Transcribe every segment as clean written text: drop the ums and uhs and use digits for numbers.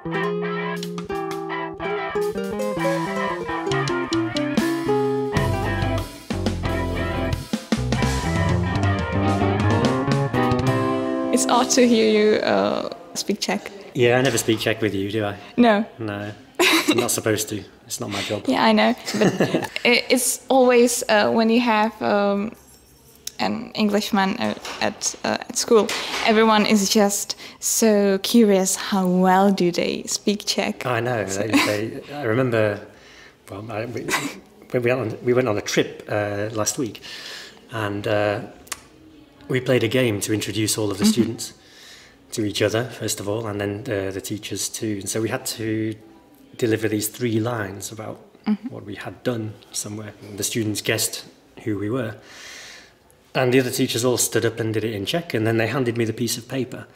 It's odd to hear you speak Czech. Yeah, I never speak Czech with you, do I? No. No, I'm not supposed to. It's not my job. Yeah, I know. But it's always when you have an Englishman at school, everyone is just so curious how well do they speak Czech. I know. I remember, well, we went on a trip last week, and we played a game to introduce all of the students to each other, first of all, and then the teachers too. And so we had to deliver these 3 lines about what we had done somewhere. And the students guessed who we were. And the other teachers all stood up and did it in Czech, and then they handed me the piece of paper.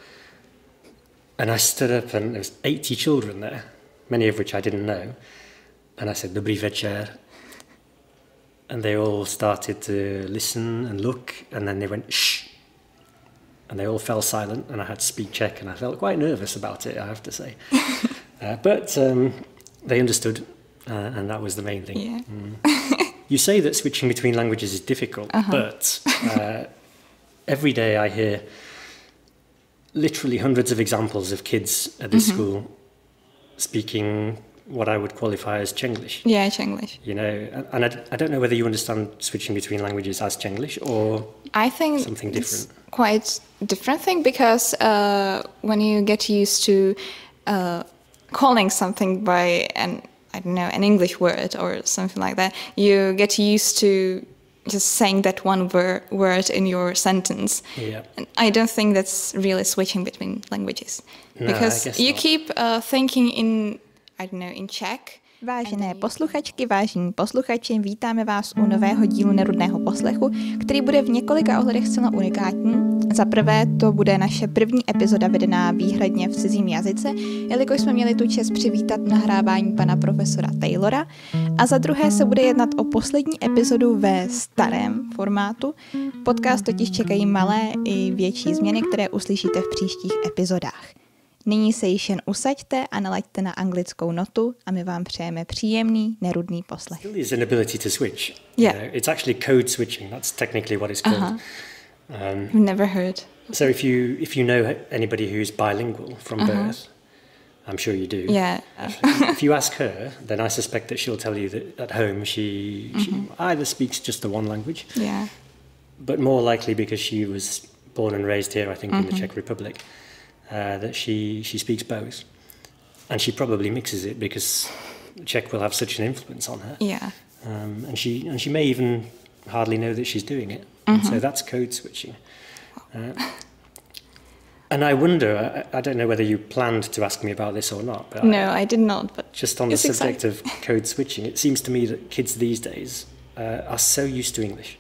And I stood up, and there was 80 children there, many of which I didn't know. And I said, "Dobrý večer." And they all started to listen and look, and then they went, "Shh." And they all fell silent, and I had to speak Czech, and I felt quite nervous about it, I have to say. But they understood, and that was the main thing. Yeah. You say that switching between languages is difficult, but every day I hear literally hundreds of examples of kids at this school speaking what I would qualify as Chenglish. Yeah, Chenglish. You know, and I don't know whether you understand switching between languages as Chenglish or I think something different. It's quite different thing because when you get used to calling something by an English word or something like that, you get used to just saying that one word in your sentence. Yeah. And I don't think that's really switching between languages. No, because I guess you not. keep thinking in Czech. Vážené posluchačky, vážení posluchači, vítáme vás u nového dílu Nerudného poslechu, který bude v několika ohledech zcela unikátní. Za prvé to bude naše první epizoda vedená výhradně v cizím jazyce, jelikož jsme měli tu čest přivítat nahrávání pana profesora Taylora. A za druhé se bude jednat o poslední epizodu ve starém formátu. Podcast totiž čekají malé i větší změny, které uslyšíte v příštích epizodách. Nyní se již jen usaďte a nalaďte na anglickou notu a my vám přejeme příjemný, nerudný poslech. There is an ability to switch. Yeah. It's actually code switching. That's technically what it's called. I've never heard. So if you know anybody who's bilingual from birth, I'm sure you do. Yeah. If you ask her, then I suspect that she'll tell you that at home she either speaks just the one language, Yeah. but more likely because she was born and raised here, I think, in the Czech Republic, that she speaks both. And she probably mixes it because Czech will have such an influence on her. Yeah. And she may even hardly know that she's doing it. So that's code switching. And I wonder, I don't know whether you planned to ask me about this or not. But No, I did not. But just on the it's subject of code switching, it seems to me that kids these days are so used to English,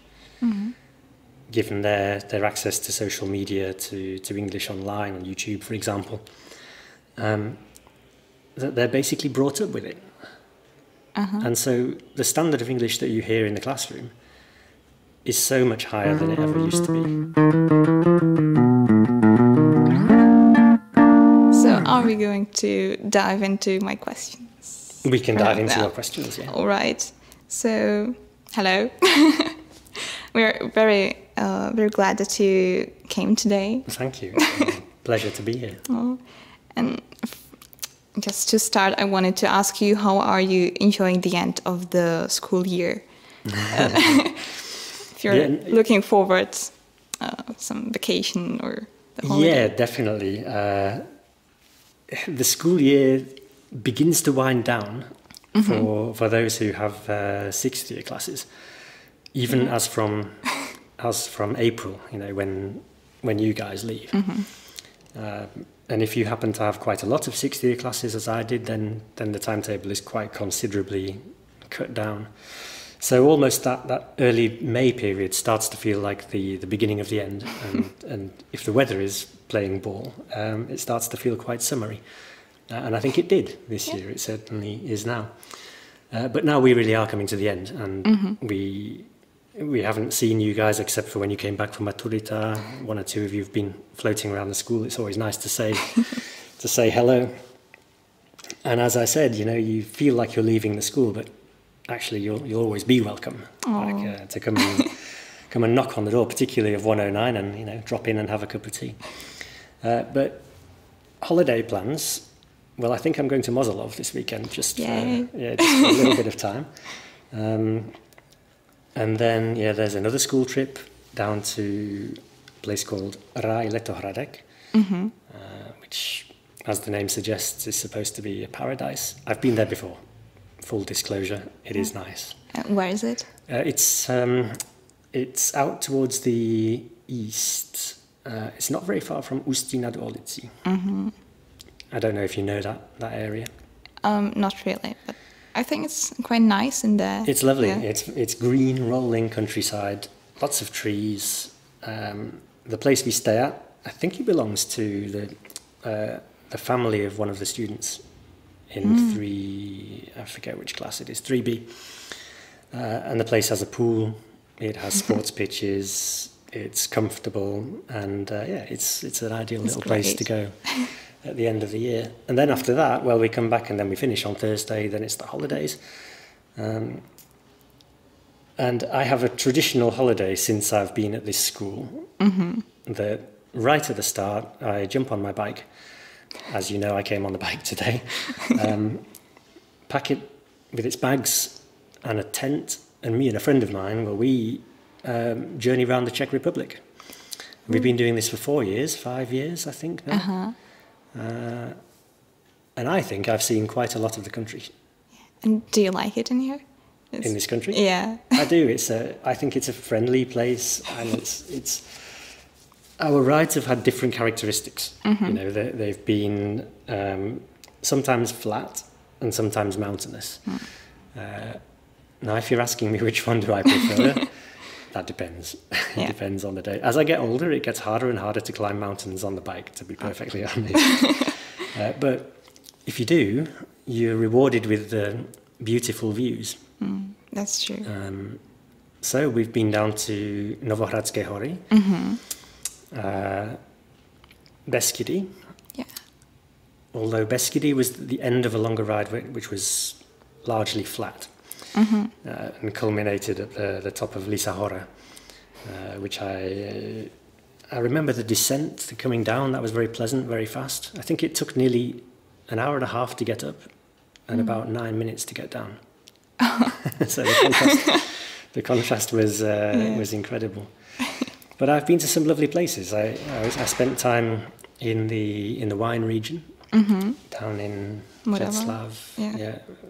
given their access to social media, to English online, on YouTube, for example, that they're basically brought up with it. And so the standard of English that you hear in the classroom is so much higher than it ever used to be. So are we going to dive into my questions? We can dive into now? your questions, yeah. All right. So, hello. We're very glad that you came today. Thank you. Pleasure to be here. And just to start, I wanted to ask you, how are you enjoying the end of the school year? If you're looking forward some vacation or the holiday. Yeah, definitely. The school year begins to wind down for those who have 6th year classes, even as from April, you know, when you guys leave. And if you happen to have quite a lot of 6th year classes, as I did, then the timetable is quite considerably cut down. So almost that early May period starts to feel like the beginning of the end. And if the weather is playing ball, it starts to feel quite summery. And I think it did this year. It certainly is now. But now we really are coming to the end. And we haven't seen you guys except for when you came back from Maturita. One or two of you have been floating around the school. It's always nice to say hello. And as I said, you feel like you're leaving the school, but actually you'll always be welcome to come and knock on the door, particularly of 109, and drop in and have a cup of tea. But holiday plans, well, I think I'm going to Mozilov this weekend, just for a little bit of time. And then, there's another school trip down to a place called Raj Letohradek, which, as the name suggests, is supposed to be a paradise. I've been there before. Full disclosure, it is nice. Where is it? It's out towards the east. It's not very far from Ústí nad Orlicí. I don't know if you know that area. Not really, but I think it's quite nice in there. It's lovely. Yeah. It's green, rolling countryside, lots of trees. The place we stay at, I think it belongs to the family of one of the students in I forget which class it is, 3B. And the place has a pool. It has sports pitches. It's comfortable, and it's an ideal little place to go at the end of the year. And then after that, we come back and then we finish on Thursday. Then it's the holidays, and I have a traditional holiday since I've been at this school. That right at the start, I jump on my bike. As you know, I came on the bike today. Pack it with its bags and a tent, and me and a friend of mine, we journey around the Czech Republic. We've been doing this for 5 years, I think now. And I think I've seen quite a lot of the country. And do you like it in here? In this country? Yeah. I do. I think it's a friendly place, and it's our rides have had different characteristics. They've been sometimes flat and sometimes mountainous. Now, if you're asking me which one do I prefer, that depends. It depends on the day. As I get older, it gets harder and harder to climb mountains on the bike, to be perfectly honest. But if you do, you're rewarded with beautiful views. That's true. So we've been down to Novohradské hory, Beskydy. Yeah. Although Beskydy was the end of a longer ride, which was largely flat. And culminated at the top of Lisa Hora, which I remember the descent coming down. That was very pleasant, very fast. I think it took nearly an hour and a half to get up and about 9 minutes to get down. So the contrast was incredible. But I've been to some lovely places. I spent time in the wine region, down in Břeclav,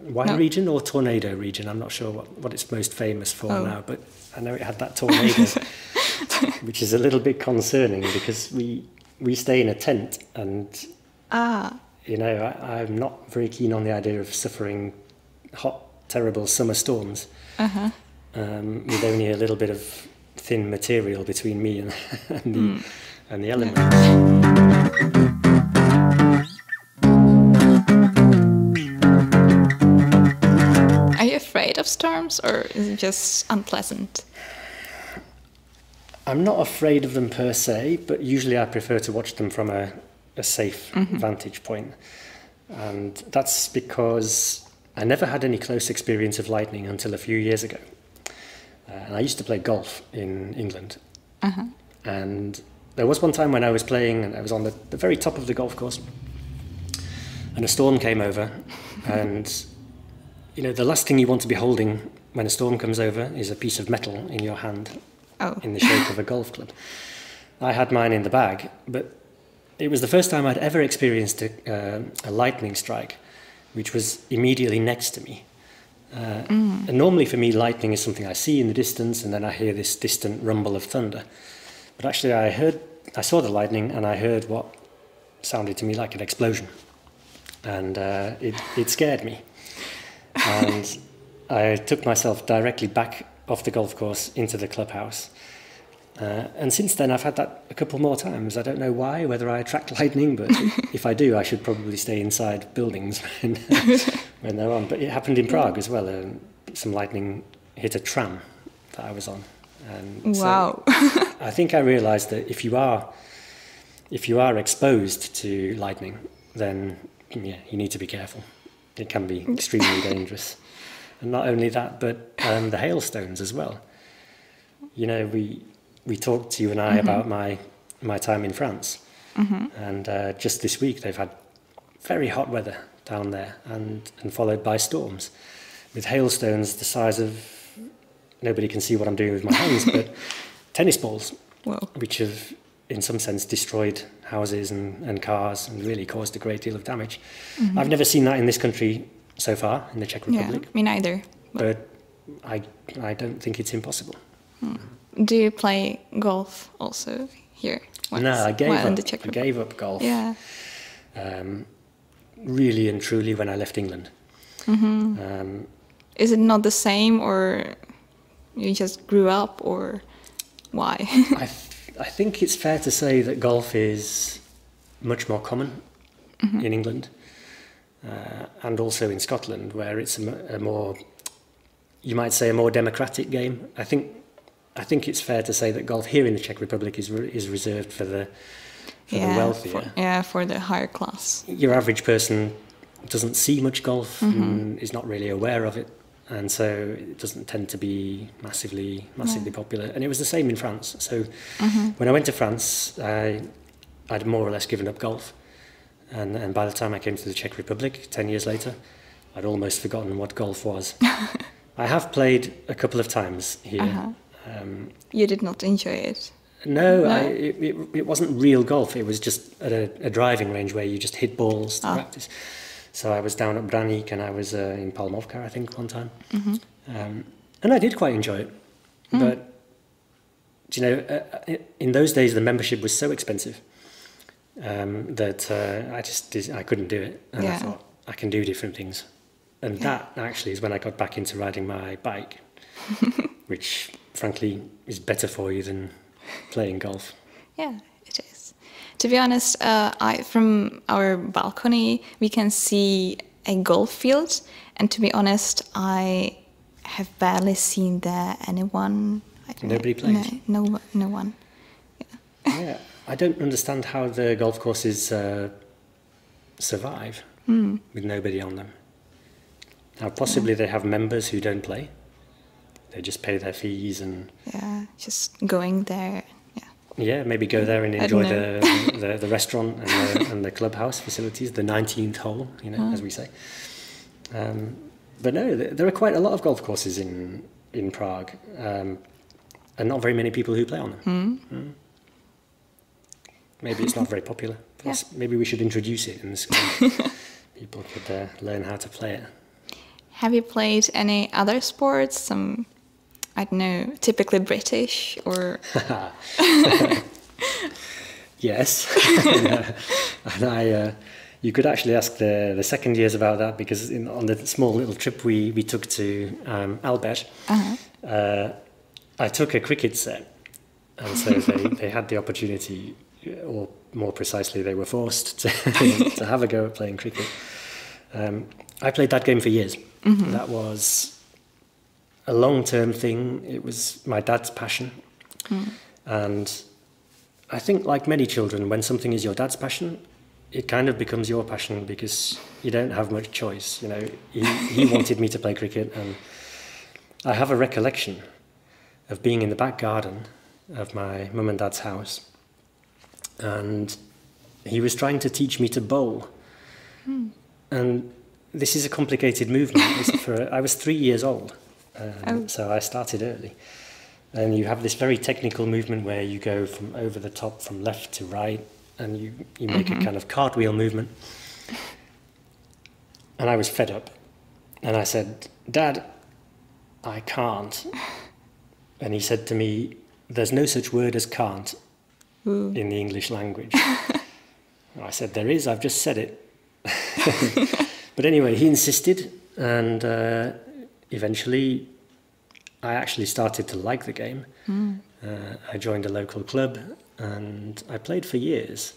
wine region or tornado region. I'm not sure what it's most famous for now, but I know it had that tornado, which is a little bit concerning because we stay in a tent, and I'm not very keen on the idea of suffering hot, terrible summer storms with only a little bit of thin material between me and the elements. Are you afraid of storms, or is it just unpleasant? I'm not afraid of them per se, but usually I prefer to watch them from a safe vantage point. And that's because I never had any close experience of lightning until a few years ago. And I used to play golf in England. And there was one time when I was playing, and I was on the very top of the golf course, and a storm came over, and the last thing you want to be holding when a storm comes over is a piece of metal in your hand in the shape of a golf club. I had mine in the bag, but it was the first time I'd ever experienced a lightning strike, which was immediately next to me. And normally for me, lightning is something I see in the distance, and then I hear this distant rumble of thunder. But actually I saw the lightning, and I heard what sounded to me like an explosion. And it scared me. And I took myself directly back off the golf course into the clubhouse. And since then, I've had that a couple more times. I don't know why, whether I attract lightning, but if I do, I should probably stay inside buildings when they're on. But it happened in Prague as well. Some lightning hit a tram that I was on. And wow. So I think I realised that if you are exposed to lightning, then yeah, you need to be careful. It can be extremely dangerous. And not only that, but the hailstones as well. You know, we talked, you and I, about my time in France. And just this week they've had very hot weather down there and followed by storms with hailstones the size of, nobody can see what I'm doing with my hands, but tennis balls, which have in some sense destroyed houses and cars and really caused a great deal of damage. I've never seen that in this country so far, in the Czech Republic. Yeah, me neither. But I don't think it's impossible. Do you play golf also here? No, I gave up golf. Yeah. Really and truly when I left England. Is it not the same, or you just grew up, or why? I think it's fair to say that golf is much more common in England and also in Scotland, where it's a more, you might say, a more democratic game. I think it's fair to say that golf here in the Czech Republic is reserved for the wealthier. For the higher class. Your average person doesn't see much golf and is not really aware of it, and so it doesn't tend to be massively popular. And it was the same in France. So when I went to France, I'd more or less given up golf, and by the time I came to the Czech Republic 10 years later, I'd almost forgotten what golf was. I have played a couple of times here. You did not enjoy it? No? It wasn't real golf. It was just at a driving range where you just hit balls to practice. So I was down at Braník and I was in Palmovka, I think, one time. And I did quite enjoy it. But, you know, in those days the membership was so expensive that I couldn't do it. And I thought, I can do different things. And that actually is when I got back into riding my bike, which frankly is better for you than playing golf. Yeah, it is. To be honest, from our balcony we can see a golf field, and to be honest, I have barely seen there anyone. Nobody plays? No one. Yeah, I don't understand how the golf courses survive with nobody on them. Now, possibly they have members who don't play. They just pay their fees and... Yeah, just going there, Yeah, maybe go there and enjoy the restaurant and the clubhouse facilities, the 19th hole, you know, as we say. But no, there are quite a lot of golf courses in Prague, and not very many people who play on them. Maybe it's not very popular. Maybe we should introduce it in the school. People could learn how to play it. Have you played any other sports? Some, I don't know, typically British or... Yes. And you could actually ask the second years about that, because on the small little trip we took to Albert, I took a cricket set. And so they had the opportunity, or more precisely, they were forced to have a go at playing cricket. I played that game for years. That was a long-term thing. It was my dad's passion. And I think, like many children, when something is your dad's passion, it kind of becomes your passion, because you don't have much choice. You know, he wanted me to play cricket, and I have a recollection of being in the back garden of my mum and dad's house, and he was trying to teach me to bowl. And this is a complicated movement. I was 3 years old, so I started early. And you have this very technical movement where you go from over the top, from left to right, and you make a kind of cartwheel movement. And I was fed up. And I said, "Dad, I can't." And he said to me, "There's no such word as can't in the English language." I said, "There is, I've just said it." But anyway, he insisted, and eventually I actually started to like the game. I joined a local club and I played for years.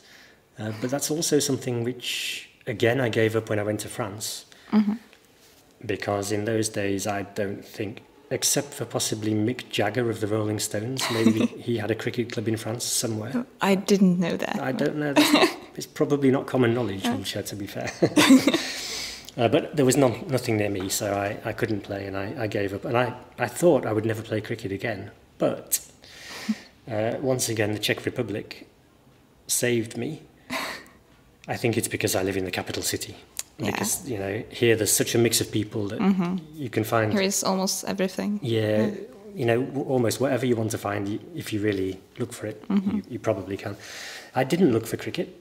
But that's also something which, again, I gave up when I went to France. Because in those days, I don't think except for possibly Mick Jagger of the Rolling Stones. Maybe he had a cricket club in France somewhere. I didn't know that. I don't know. It's probably not common knowledge, Lucia, to be fair. But there was nothing near me, so I couldn't play, and I gave up. And I thought I would never play cricket again. But once again, the Czech Republic saved me. I think it's because I live in the capital city. Yeah. Because, you know, here there's such a mix of people that you can find... Here is almost everything. Yeah, you know, almost whatever you want to find, if you really look for it, you probably can. I didn't look for cricket,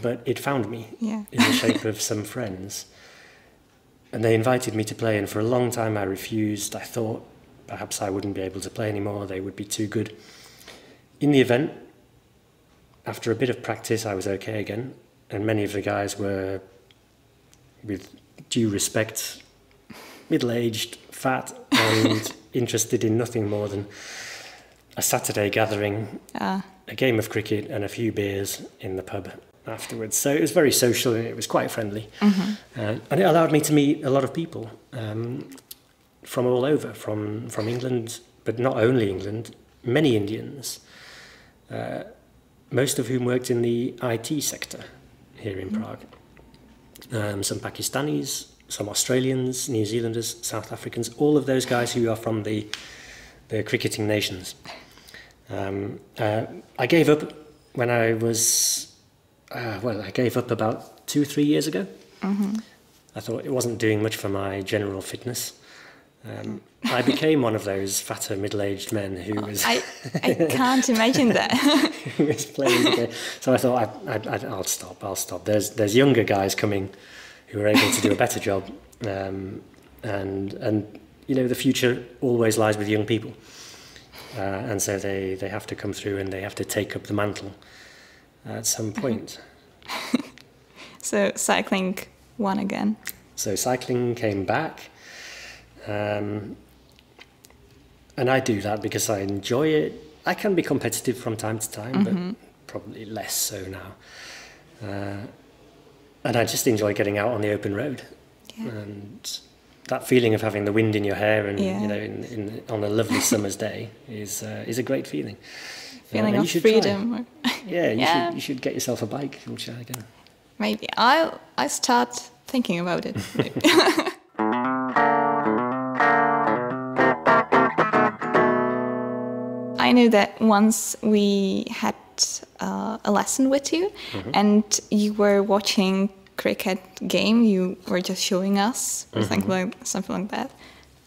but it found me in the shape of some friends. And they invited me to play, and for a long time I refused. I thought perhaps I wouldn't be able to play anymore, they would be too good. In the event, after a bit of practice, I was okay again, and many of the guys were, with due respect, middle-aged, fat, and interested in nothing more than a Saturday gathering, a game of cricket, and a few beers in the pub afterwards. So it was very social, and it was quite friendly. And it allowed me to meet a lot of people from all over, from England, but not only England, many Indians, most of whom worked in the IT sector here in Prague. Some Pakistanis, some Australians, New Zealanders, South Africans, all of those guys who are from the cricketing nations. I gave up when I was, I gave up about 2-3 years ago. I thought it wasn't doing much for my general fitness. I became one of those fatter middle-aged men who was... I can't imagine that. who was playing the game. So I thought, I'll stop. There's younger guys coming who are able to do a better job. And you know, the future always lies with young people. And so they have to come through, and they have to take up the mantle at some point. So cycling won again. So cycling came back. And I do that because I enjoy it. I can be competitive from time to time, but probably less so now. And I just enjoy getting out on the open road. And that feeling of having the wind in your hair and you know, on a lovely summer's day is a great feeling. Feeling of freedom. You should get yourself a bike, which again. Maybe I start thinking about it. I know that once we had a lesson with you, and you were watching cricket game. You were just showing us, or something like that.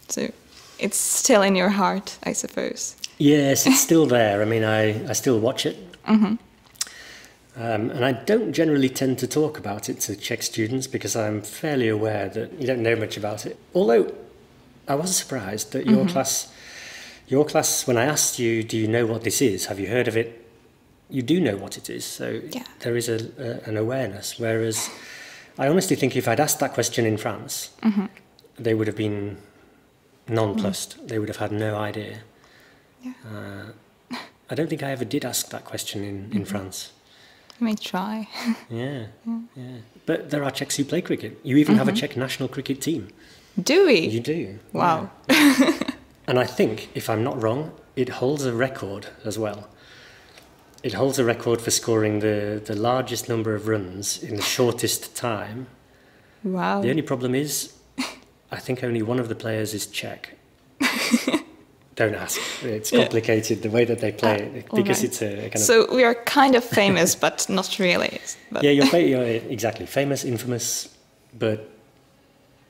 So it's still in your heart, I suppose. Yes, it's still there. I mean, I still watch it. And I don't generally tend to talk about it to Czech students because I'm fairly aware that you don't know much about it. Although I was surprised that your class, when I asked you, do you know what this is? Have you heard of it? You do know what it is. So there is an awareness. Whereas I honestly think if I'd asked that question in France, they would have been nonplussed. They would have had no idea. I don't think I ever did ask that question in France. You may try. Yeah. But there are Czechs who play cricket. You even have a Czech national cricket team. Do we? You do. Wow. Yeah. And I think, if I'm not wrong, it holds a record as well. It holds a record for scoring the largest number of runs in the shortest time. Wow. The only problem is, I think only one of the players is Czech. Don't ask. It's complicated the way that they play it because it's a kind of... So we are kind of famous, but not really. But yeah, you're exactly famous, infamous, but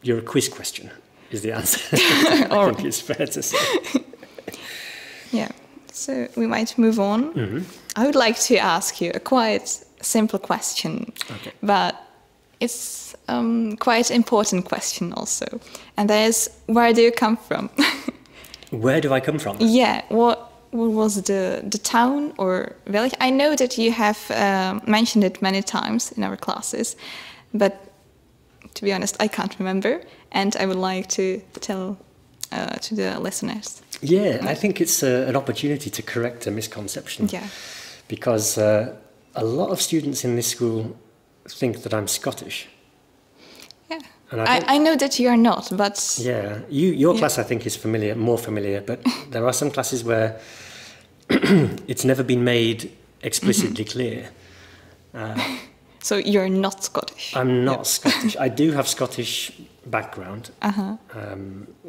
you're a quiz question is the answer. I think it's fair to say. Yeah. So we might move on. I would like to ask you a quite simple question, but it's quite important question also, and that is, where do you come from? Where do I come from? Yeah, what was the town or village? I know that you have mentioned it many times in our classes, but to be honest, I can't remember, and I would like to tell to the listeners. Yeah, I think it's an opportunity to correct a misconception. Yeah. Because a lot of students in this school think that I'm Scottish. Yeah. And I know that you are not, but... Yeah, your class I think is more familiar, but there are some classes where it's never been made explicitly clear. So you're not Scottish? I'm not Scottish. I do have Scottish background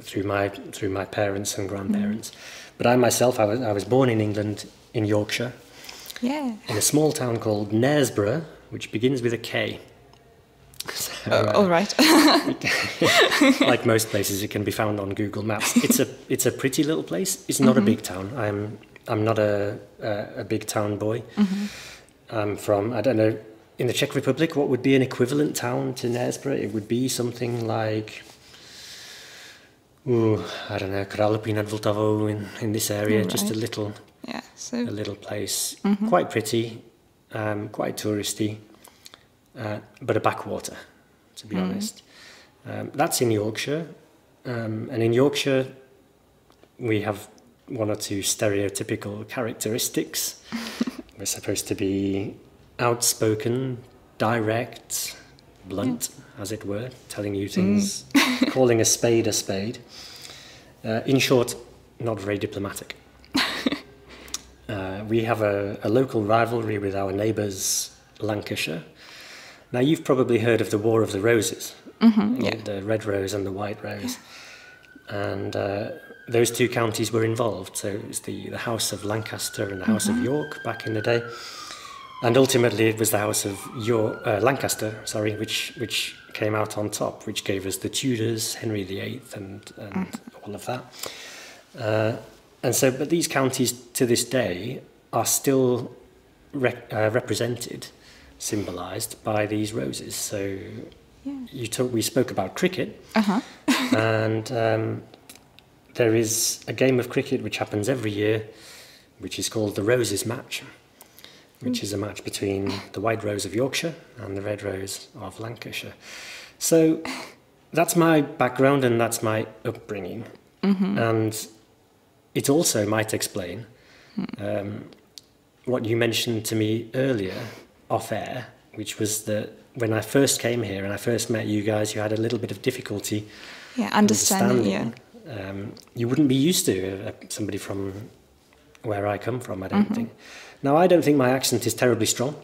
through my parents and grandparents, but I myself, I was born in England, in Yorkshire, in a small town called Knaresborough, which begins with a K. So, all right. Like most places, it can be found on Google Maps. It's a pretty little place. It's not a big town. I'm not a big town boy. I'm from, I don't know, in the Czech Republic, what would be an equivalent town to Knaresborough? It would be something like, I don't know, Králupy nad Vltavou in this area, just a little place, quite pretty, quite touristy. But a backwater, to be honest. That's in Yorkshire. And in Yorkshire, we have one or two stereotypical characteristics. We're supposed to be outspoken, direct, blunt, as it were, telling you things, calling a spade a spade. In short, not very diplomatic. We have a local rivalry with our neighbours, Lancashire. Now, you've probably heard of the War of the Roses, the Red Rose and the White Rose. And those two counties were involved. So it was the House of Lancaster and the House of York back in the day. And ultimately it was the House of Lancaster, which came out on top, which gave us the Tudors, Henry VIII and all of that. But these counties to this day are still represented, symbolised by these roses. So we spoke about cricket, and there is a game of cricket which happens every year, which is called the Roses match, which is a match between the White Rose of Yorkshire and the Red Rose of Lancashire. So that's my background and that's my upbringing. And it also might explain what you mentioned to me earlier off air, which was that when I first came here and I first met you guys, you had a little bit of difficulty understanding. You wouldn't be used to somebody from where I come from, I don't think. Now, I don't think my accent is terribly strong,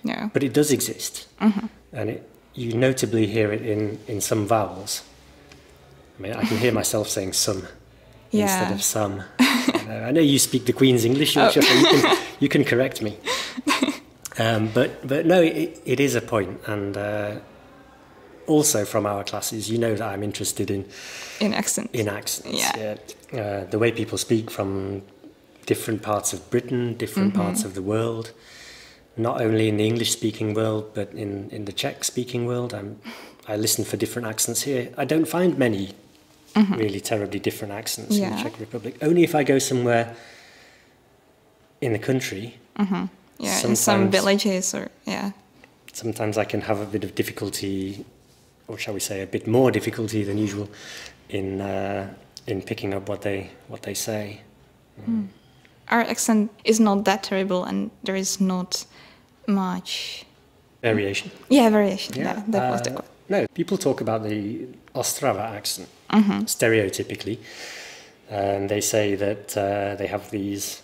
but it does exist. And you notably hear it in some vowels. I mean, I can hear myself saying some instead of some. I know you speak the Queen's English, so you can correct me. But no, it is a point, and also from our classes, you know that I'm interested in accents. In accents, the way people speak from different parts of Britain, different parts of the world, not only in the English-speaking world, but in the Czech-speaking world. I listen for different accents here. I don't find many really terribly different accents in the Czech Republic. Only if I go somewhere in the country. In some villages sometimes I can have a bit of difficulty, or shall we say a bit more difficulty than usual in picking up what they say. Our accent is not that terrible and there is not much variation. Variation. Yeah, that was the question. No, people talk about the Ostrava accent stereotypically, and they say that they have these.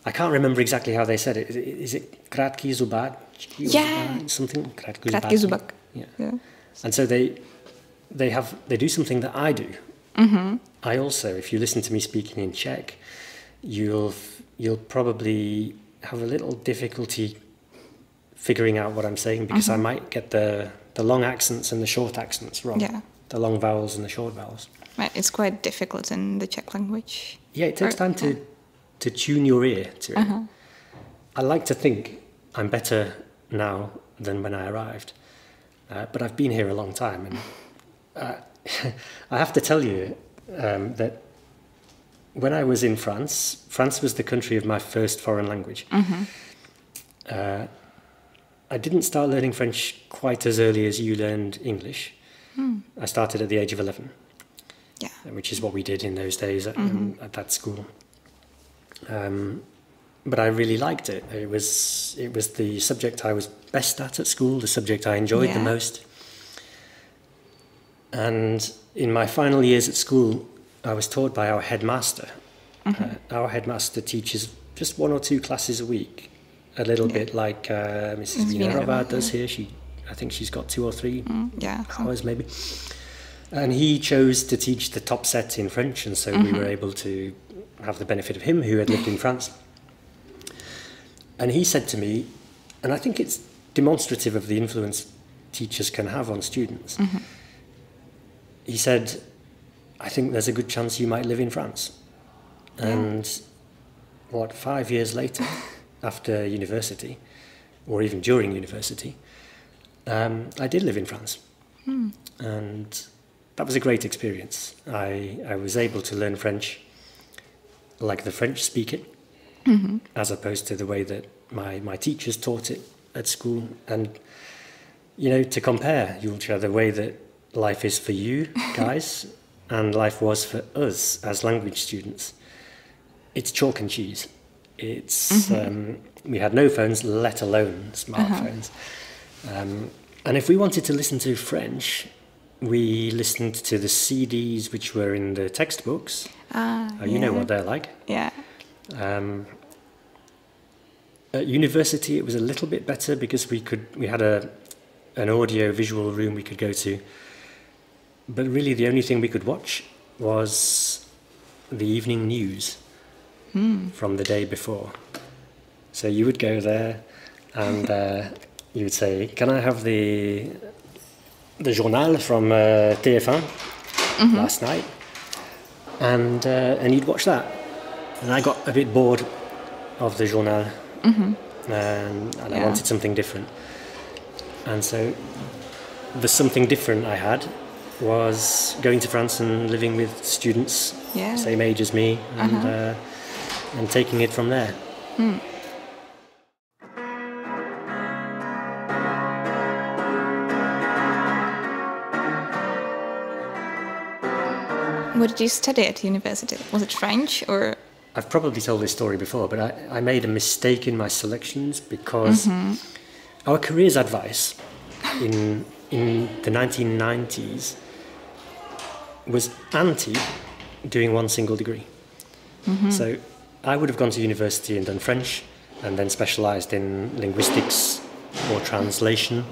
I can't remember exactly how they said it. Is it krátký zubák? Something krátký zubák. Yeah. And so they do something that I do. I also, if you listen to me speaking in Czech, you'll probably have a little difficulty figuring out what I'm saying because I might get the long accents and the short accents wrong. Yeah. The long vowels and the short vowels. Right, it's quite difficult in the Czech language. Yeah, it takes time to tune your ear to it. I like to think I'm better now than when I arrived, but I've been here a long time, and I have to tell you that when I was in France was the country of my first foreign language. I didn't start learning French quite as early as you learned English. I started at the age of 11, which is what we did in those days at that school. But I really liked it. It was the subject I was best at school, the subject I enjoyed the most. And in my final years at school, I was taught by our headmaster. Our headmaster teaches just 1 or 2 classes a week, a little bit like Mrs. Vinerova does here. I think she's got 2 or 3 hours maybe. And he chose to teach the top set in French, and so we were able to have the benefit of him, who had lived in France. And he said to me, and I think it's demonstrative of the influence teachers can have on students. He said, I think there's a good chance you might live in France. And 5 years later, after university, or even during university, I did live in France. And that was a great experience. I was able to learn French like the French speak it, as opposed to the way that my teachers taught it at school. And, you know, to compare, Julcia, the way that life is for you guys and life was for us as language students, it's chalk and cheese. It's we had no phones, let alone smartphones. And if we wanted to listen to French, we listened to the CDs which were in the textbooks. You know what they're like. Yeah. At university, it was a little bit better because we had an audio visual room we could go to. But really, the only thing we could watch was the evening news from the day before. So you would go there, and you would say, "Can I have the journal from TF1 last night?" And you'd watch that. And I got a bit bored of the journal, and I wanted something different. And so the something different I had was going to France and living with students same age as me, and taking it from there. What did you study at university? Was it French or? I've probably told this story before, but I made a mistake in my selections because our careers advice in the 1990s was anti doing one single degree. So I would have gone to university and done French and then specialised in linguistics or translation.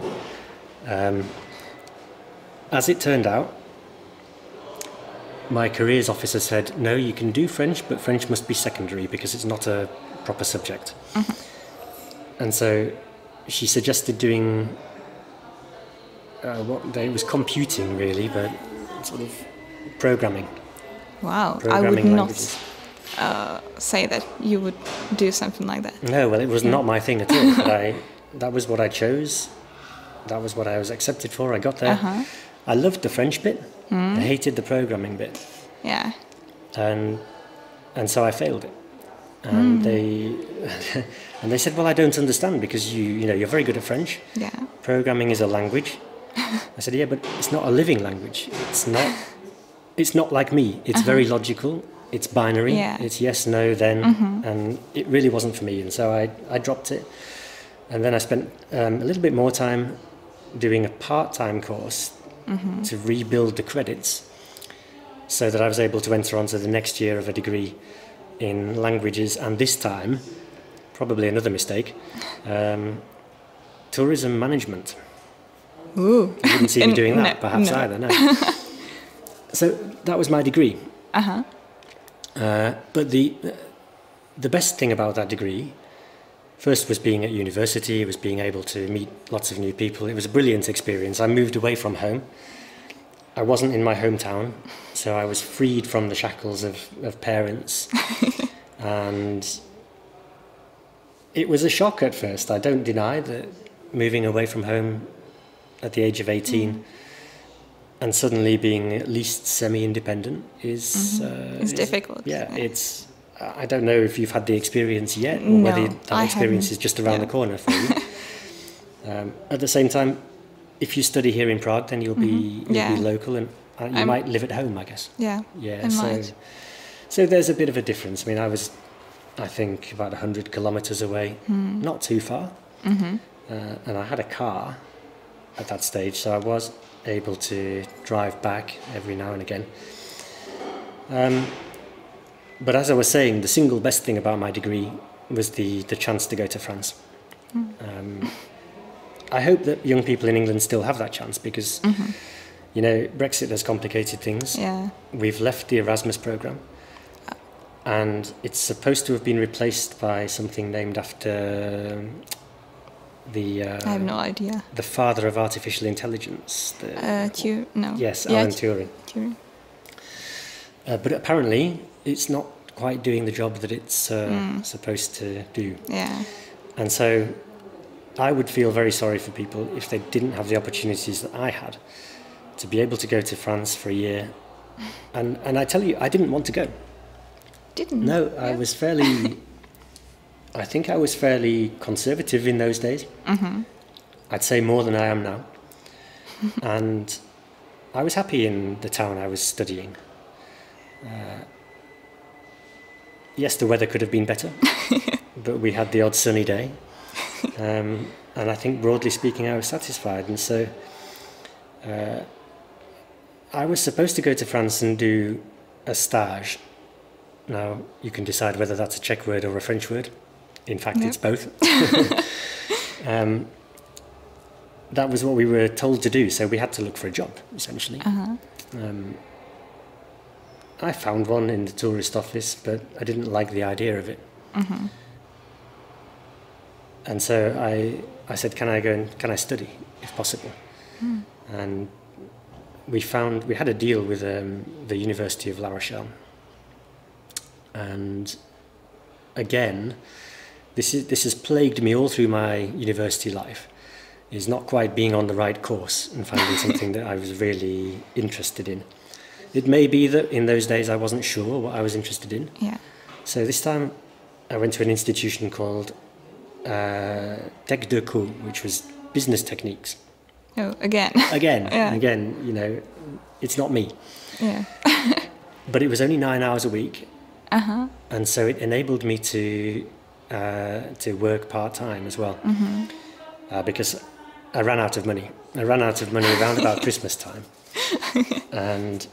As it turned out, my careers officer said, no, you can do French, but French must be secondary because it's not a proper subject. And so she suggested doing it was computing really, but sort of programming. Wow, Programming I would languages. not say that you would do something like that. No, well, it was not my thing at all. But that was what I chose. That was what I was accepted for. I got there. I loved the French bit. I hated the programming bit. Yeah. And so I failed it. And they said, well, I don't understand because you're very good at French. Yeah. Programming is a language. I said, yeah, but it's not a living language. It's not like me. It's very logical. It's binary. Yeah. It's yes, no, then. And it really wasn't for me. And so I dropped it. And then I spent a little bit more time doing a part-time course to rebuild the credits so that I was able to enter onto the next year of a degree in languages, and this time, probably another mistake, tourism management. Ooh. You wouldn't see me doing that, perhaps, either, no. So that was my degree. But the best thing about that degree, first was being at university, was being able to meet lots of new people. It was a brilliant experience. I moved away from home. I wasn't in my hometown, so I was freed from the shackles of parents. And it was a shock at first. I don't deny that moving away from home at the age of 18 and suddenly being at least semi-independent is difficult. Yeah, it's... I don't know if you've had the experience yet, or whether that experience is just around the corner for you. At the same time, if you study here in Prague, then you'll be local, and you might live at home, I guess. Yeah. So there's a bit of a difference. I mean, I was, I think, about 100 kilometres away, not too far, and I had a car at that stage, so I was able to drive back every now and again. But as I was saying, the single best thing about my degree was the chance to go to France. I hope that young people in England still have that chance because, you know, Brexit has complicated things. Yeah. We've left the Erasmus programme and it's supposed to have been replaced by something named after the... I have no idea. The father of artificial intelligence. No. Yes, Yeah, Alan Turing. Turing. But apparently it's not quite doing the job that it's supposed to do. Yeah. And so I would feel very sorry for people if they didn't have the opportunities that I had to be able to go to France for a year. And I tell you, I didn't want to go. Didn't? No, Yeah. I was fairly... I think I was fairly conservative in those days. I'd say more than I am now. And I was happy in the town I was studying. Yes, the weather could have been better, but we had the odd sunny day. And I think broadly speaking, I was satisfied. And so I was supposed to go to France and do a stage. Now, you can decide whether that's a Czech word or a French word. In fact, it's both. That was what we were told to do, so we had to look for a job, essentially. I found one in the tourist office, but I didn't like the idea of it. And so I said, can I study, if possible? And we had a deal with the University of La Rochelle. And again, this has plagued me all through my university life, is not quite being on the right course and finding something that I was really interested in. It may be that in those days I wasn't sure what I was interested in. Yeah. So this time I went to an institution called Tech de Co, which was business techniques. Oh, again. Again, you know, it's not me. Yeah. But it was only 9 hours a week. And so it enabled me to work part-time as well. Because I ran out of money. Around about Christmas time. And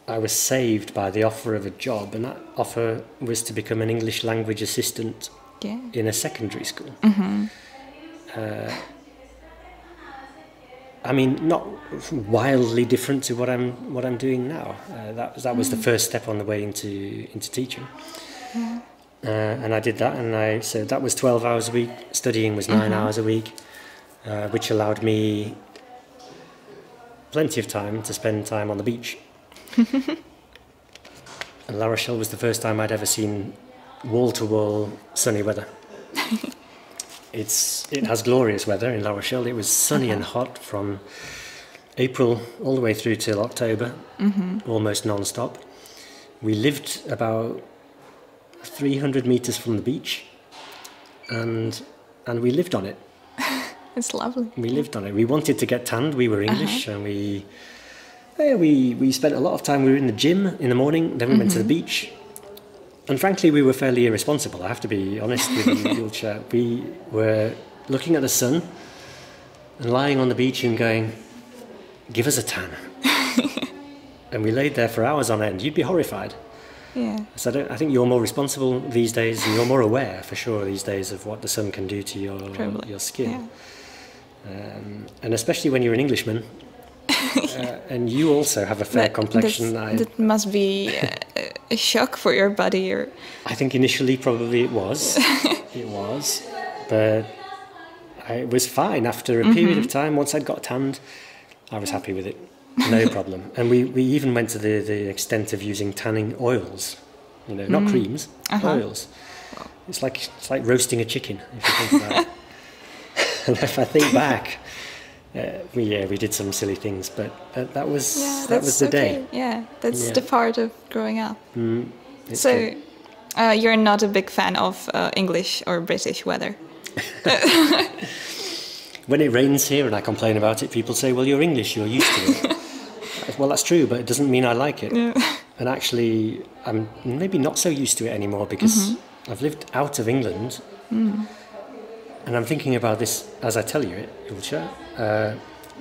I was saved by the offer of a job, and that offer was to become an English language assistant in a secondary school. I mean, not wildly different to what I'm doing now. That was the first step on the way into teaching. And I did that, and so that was 12 hours a week. Studying was 9 hours a week, which allowed me plenty of time to spend time on the beach. And La Rochelle was the first time I'd ever seen wall-to-wall sunny weather. It has glorious weather in La Rochelle. It was sunny and hot from April all the way through till October, almost non-stop. We lived about 300 meters from the beach, and we lived on it. It's lovely. We lived on it. We wanted to get tanned. We were English, and we spent a lot of time. We were in the gym in the morning, then we went to the beach. And frankly, we were fairly irresponsible. I have to be honest with you, Julcia. We were looking at the sun and lying on the beach and going, "Give us a tan." And we laid there for hours on end. You'd be horrified. Yeah. So I think you're more responsible these days, and you're more aware, for sure, these days of what the sun can do to your skin. Yeah. And especially when you're an Englishman, and you also have a fair complexion. That must be a shock for your body. Or I think initially probably it was. It was. But it was fine. After a period of time, once I'd got tanned, I was happy with it. No problem. And we even went to the extent of using tanning oils, you know, not creams, oils. It's like roasting a chicken, if you think about it. And if I think back, we did some silly things, but that was the day. Yeah, that's the part of growing up. So you're not a big fan of English or British weather. When it rains here and I complain about it, people say, "Well, you're English, you're used to it." Well, that's true, but it doesn't mean I like it. Yeah. And actually, I'm maybe not so used to it anymore because I've lived out of England. And I'm thinking about this, as I tell you it, Julcia,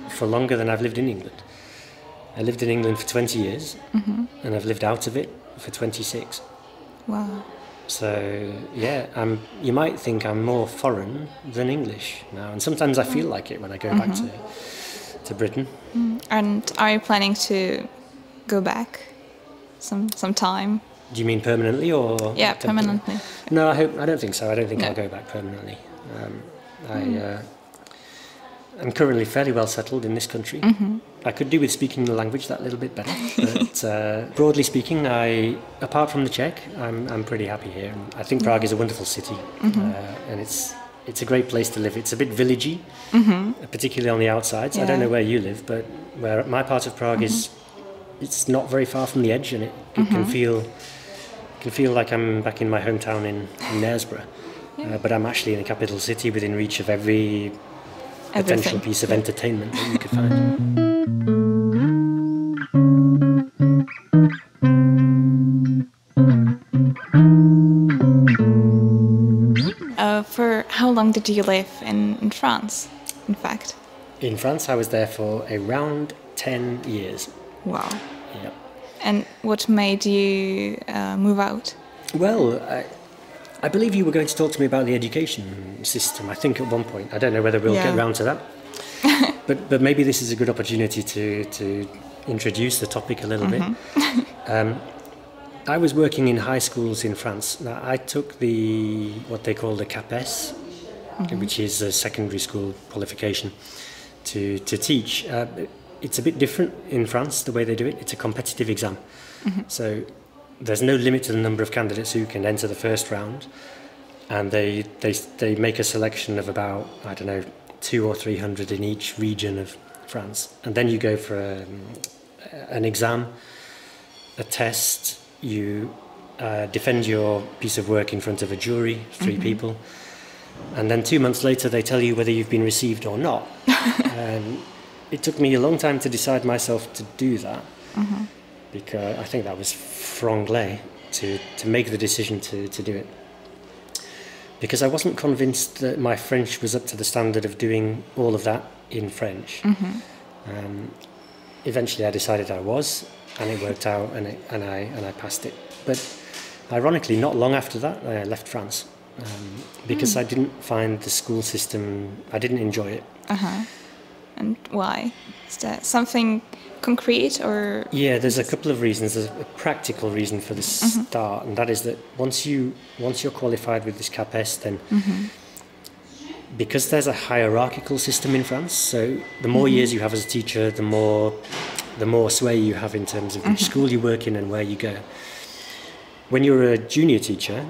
for longer than I've lived in England. I lived in England for 20 years, and I've lived out of it for 26. Wow. So, yeah, you might think I'm more foreign than English now, and sometimes I feel like it when I go back to Britain. And are you planning to go back sometime? Do you mean permanently or? Yeah, permanently. No, I don't think so. I don't think I'll go back permanently. I'm currently fairly well settled in this country. I could do with speaking the language that little bit better, but broadly speaking, apart from the Czech, I'm pretty happy here. And I think Prague is a wonderful city, and it's a great place to live. It's a bit villagey, particularly on the outsides. I don't know where you live, but where my part of Prague is, it's not very far from the edge, and it can feel like I'm back in my hometown in Knaresborough. But I'm actually in a capital city within reach of every potential piece of entertainment that you could find. For how long did you live in France, in fact? In France, I was there for around 10 years. Wow. Yeah. And what made you move out? Well, I believe you were going to talk to me about the education system, I think, at one point. I don't know whether we'll get round to that. but maybe this is a good opportunity to introduce the topic a little bit. I was working in high schools in France. Now, I took what they call the CAPES, which is a secondary school qualification, to teach. It's a bit different in France, the way they do it. It's a competitive exam. So there's no limit to the number of candidates who can enter the first round, and they make a selection of about, I don't know, 200 or 300 in each region of France, and then you go for an exam, a test. You defend your piece of work in front of a jury, 3 people, and then 2 months later they tell you whether you've been received or not. And it took me a long time to decide myself to do that, because I think that was franglais to make the decision to do it. Because I wasn't convinced that my French was up to the standard of doing all of that in French. Eventually I decided I was, and it worked out, and I passed it. But ironically, not long after that, I left France, because I didn't find the school system, I didn't enjoy it. And why? Is there something concrete, or? Yeah, there's a couple of reasons. There's a practical reason for the start, and that is that once you're qualified with this CAPES, then because there's a hierarchical system in France, so the more years you have as a teacher, the more sway you have in terms of which school you work in and where you go. When you're a junior teacher,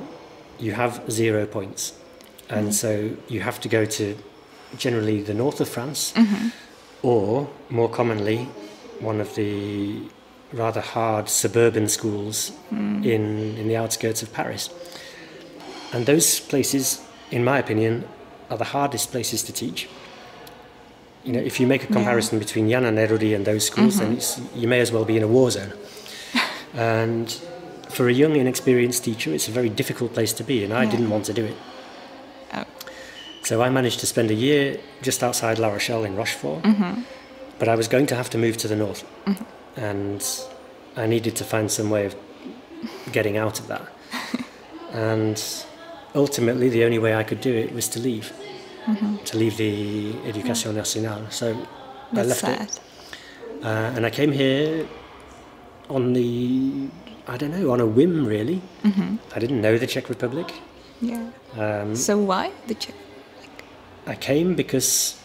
you have 0 points, and so you have to go to generally the north of France, or more commonly one of the rather hard suburban schools in the outskirts of Paris. And those places, in my opinion, are the hardest places to teach. You know, if you make a comparison between Jan and Nerudný and those schools, then you may as well be in a war zone. And for a young, inexperienced teacher, it's a very difficult place to be, and I didn't want to do it. So I managed to spend a year just outside La Rochelle in Rochefort, but I was going to have to move to the north, and I needed to find some way of getting out of that. And ultimately, the only way I could do it was to leave the Éducation Nationale. So I left it, and I came here on on a whim, really. I didn't know the Czech Republic. So why the Czech? I came because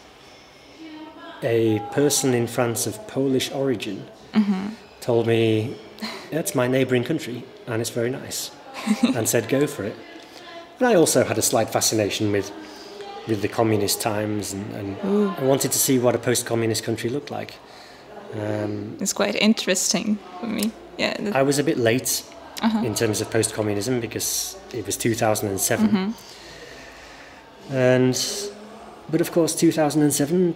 a person in France of Polish origin told me, that's my neighbouring country and it's very nice, and said go for it. And I also had a slight fascination with the communist times, and I wanted to see what a post-communist country looked like. It's quite interesting for me. I was a bit late in terms of post-communism because it was 2007. But of course, 2007,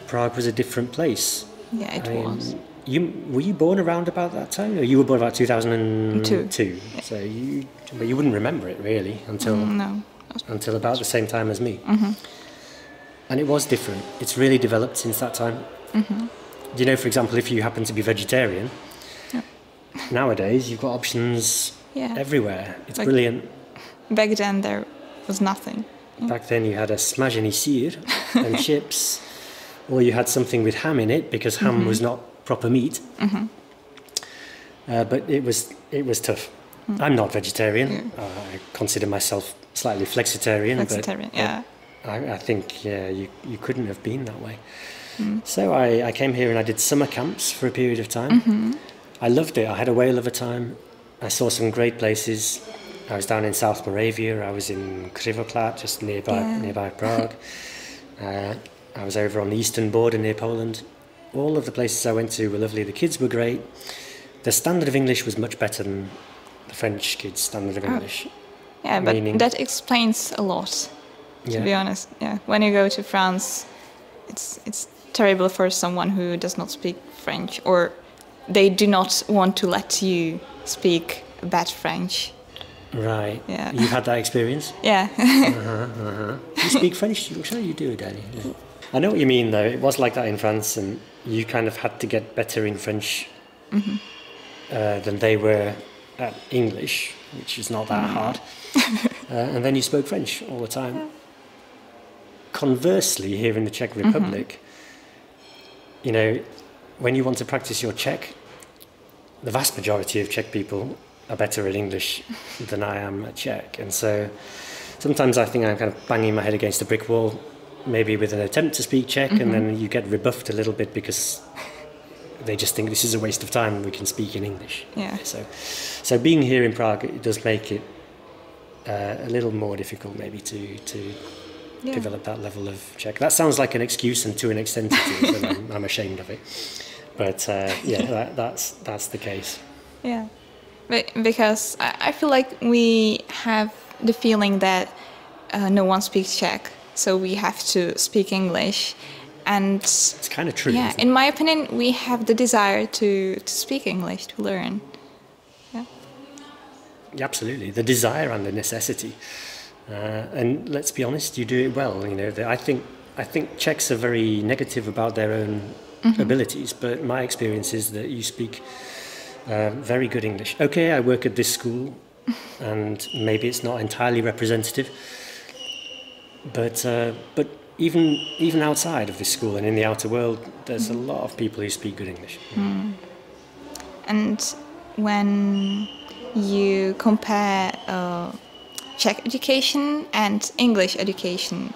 Prague was a different place. Yeah, it was. Were you born around about that time? Or you were born about 2002? Yeah. So but you wouldn't remember it really until about the same time as me. And it was different. It's really developed since that time. you know, for example, if you happen to be vegetarian, nowadays you've got options everywhere. It's brilliant. Back then there was nothing. Back then you had a smajeni sir and chips, or you had something with ham in it because ham was not proper meat. But it was tough. I'm not vegetarian. I consider myself slightly flexitarian. But I think you couldn't have been that way. So I came here and I did summer camps for a period of time. I loved it. I had a whale of a time. I saw some great places. I was down in South Moravia. I was in Krivoplat, just nearby Prague. I was over on the eastern border near Poland. All of the places I went to were lovely. The kids were great. The standard of English was much better than the French kids' standard of English. Yeah, but that explains a lot, to be honest. Yeah, when you go to France, it's terrible for someone who does not speak French, or they do not want to let you speak bad French. Right. Yeah. You've had that experience? Yeah. You speak French? I'm sure you do, Danny. Yeah. I know what you mean, though. It was like that in France, and you kind of had to get better in French than they were at English, which is not that hard. And then you spoke French all the time. Yeah. Conversely, here in the Czech Republic, you know, when you want to practice your Czech, the vast majority of Czech people are better at English than I am at Czech. And so sometimes I think I'm kind of banging my head against a brick wall, maybe with an attempt to speak Czech, and then you get rebuffed a little bit because they just think this is a waste of time, we can speak in English. Yeah. So being here in Prague, it does make it a little more difficult maybe to develop that level of Czech. That sounds like an excuse, and to an extent it is, and I'm ashamed of it. But that's the case. Yeah, but because I feel like we have the feeling that no one speaks Czech, so we have to speak English. And it's kind of true. Yeah, in my opinion, we have the desire to speak English, to learn. Yeah. Absolutely, the desire and the necessity. And let's be honest, you do it well. You know, I think Czechs are very negative about their own abilities, but my experience is that you speak very good English. Okay, I work at this school, and maybe it's not entirely representative, but even outside of this school and in the outer world, there's a lot of people who speak good English. And when you compare Czech education and English education,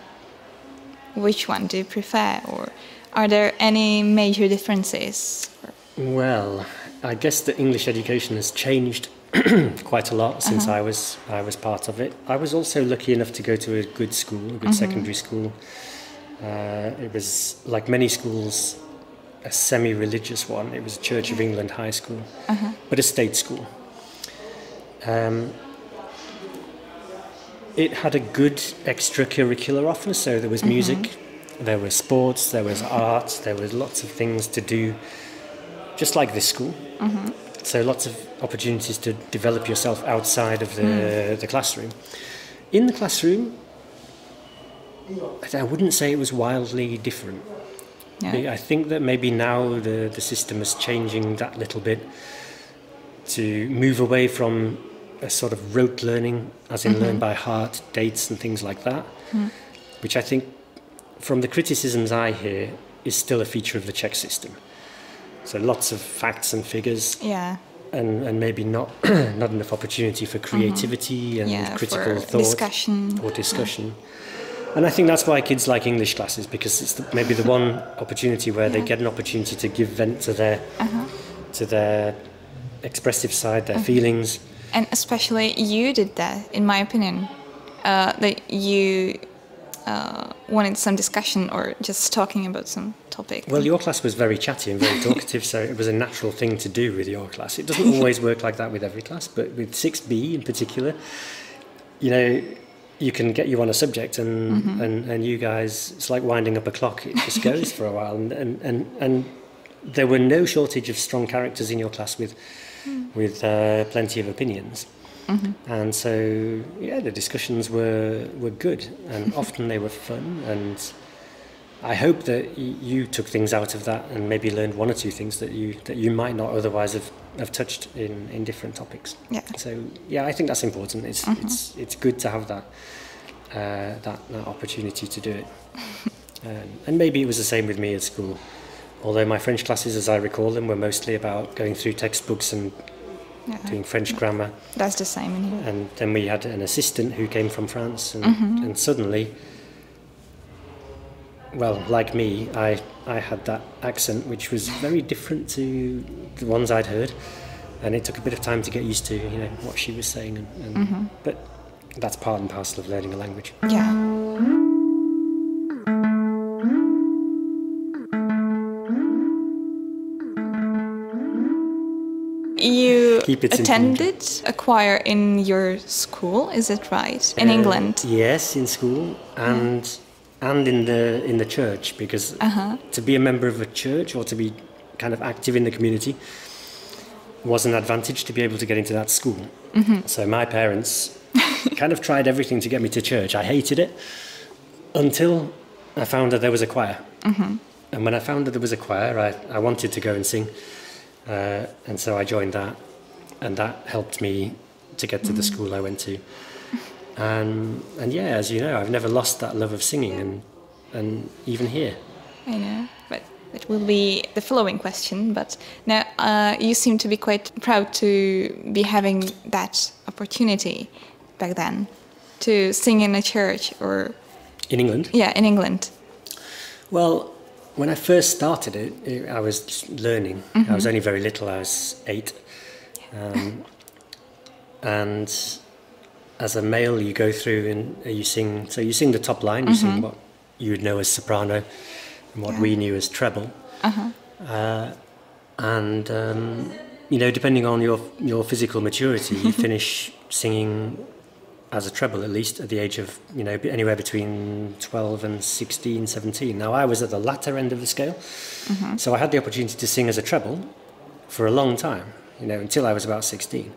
which one do you prefer, or are there any major differences? Well, I guess the English education has changed quite a lot since I was part of it. I was also lucky enough to go to a good school, a good secondary school. It was, like many schools, a semi-religious one. It was a Church of England high school, but a state school. It had a good extracurricular offer, so there was music, there was sports, there was art, there was lots of things to do, just like this school. So lots of opportunities to develop yourself outside of the classroom. In the classroom, I wouldn't say it was wildly different. Yeah. I think that maybe now the system is changing that little bit to move away from a sort of rote learning, as in learn by heart, dates and things like that, which I think, from the criticisms I hear, is still a feature of the Czech system. So lots of facts and figures, and maybe not enough opportunity for creativity and critical thought or discussion. And I think that's why kids like English classes, because it's maybe the one opportunity where they get an opportunity to give vent to their expressive side, their feelings. And especially you did that, in my opinion. That you wanted some discussion or just talking about some topic. Well, your class was very chatty and very talkative, so it was a natural thing to do with your class. It doesn't always work like that with every class, but with 6B in particular, you know, you can get you on a subject and you guys, it's like winding up a clock. It just goes for a while. And there were no shortage of strong characters in your class with plenty of opinions. And so, the discussions were good, and often they were fun, and I hope that you took things out of that and maybe learned one or two things that you might not otherwise have touched in different topics. Yeah. So yeah, I think that's important. It's good to have that opportunity to do it. And maybe it was the same with me at school. Although my French classes, as I recall them, were mostly about going through textbooks and doing French grammar. That's the same in here. And then we had an assistant who came from France, and suddenly, well, like me, I had that accent which was very different to the ones I'd heard, and it took a bit of time to get used to, what she was saying. But that's part and parcel of learning a language. Yeah. You attended a choir in your school, is it right? In England? Yes, in school and in the church, because to be a member of a church or to be kind of active in the community was an advantage to be able to get into that school. So my parents kind of tried everything to get me to church. I hated it until I found that there was a choir. And when I found that there was a choir, I wanted to go and sing. And so I joined that, and that helped me to get to the school I went to. And yeah, as you know, I've never lost that love of singing, and even here. I know, but it will be the following question. But now you seem to be quite proud to be having that opportunity back then to sing in a church or... In England? Yeah, in England. Well, when I first started it, I was just learning. I was only very little. I was 8. And as a male, you go through and you sing. So you sing the top line. You sing what you would know as soprano and what we knew as treble. Depending on your physical maturity, you finish singing as a treble, at least at the age of, anywhere between 12 and 16, 17. Now, I was at the latter end of the scale, so I had the opportunity to sing as a treble for a long time, until I was about 16.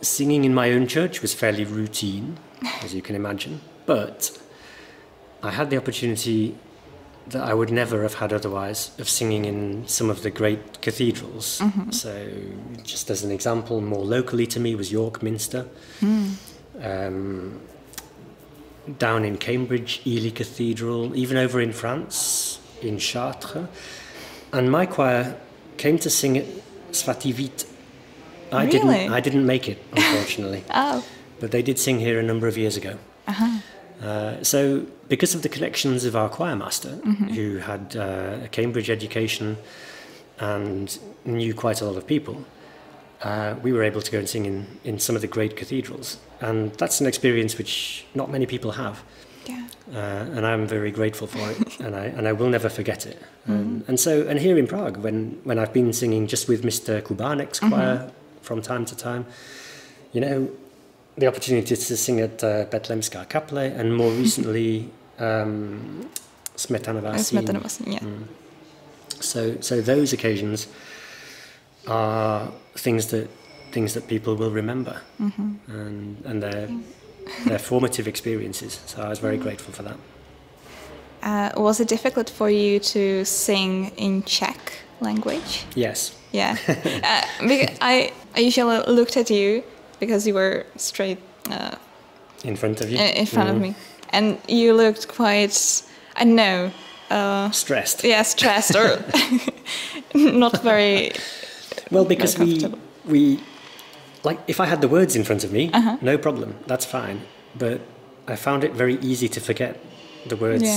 Singing in my own church was fairly routine, as you can imagine, but I had the opportunity that I would never have had otherwise of singing in some of the great cathedrals. So just as an example, more locally to me was York Minster. Down in Cambridge, Ely Cathedral, even over in France, in Chartres. And my choir came to sing at Svativit. I didn't make it, unfortunately. But they did sing here a number of years ago. So because of the connections of our choir master, who had a Cambridge education and knew quite a lot of people, we were able to go and sing in some of the great cathedrals. And that's an experience which not many people have. Yeah. And I'm very grateful for it, and I will never forget it. And here in Prague, when I've been singing just with Mr. Kubánek's choir from time to time, the opportunity to sing at Betlemská kaple, and more recently Smetanova Síň. Yeah. So those occasions are things that people will remember, and they're formative experiences. So I was very grateful for that. Was it difficult for you to sing in Czech language? Yes. Yeah. Because I usually looked at you because you were straight in front of you. In front of me, and you looked quite, I don't know, stressed. Yeah, stressed or not very. Well, because we like, if I had the words in front of me, no problem, that's fine. But I found it very easy to forget the words,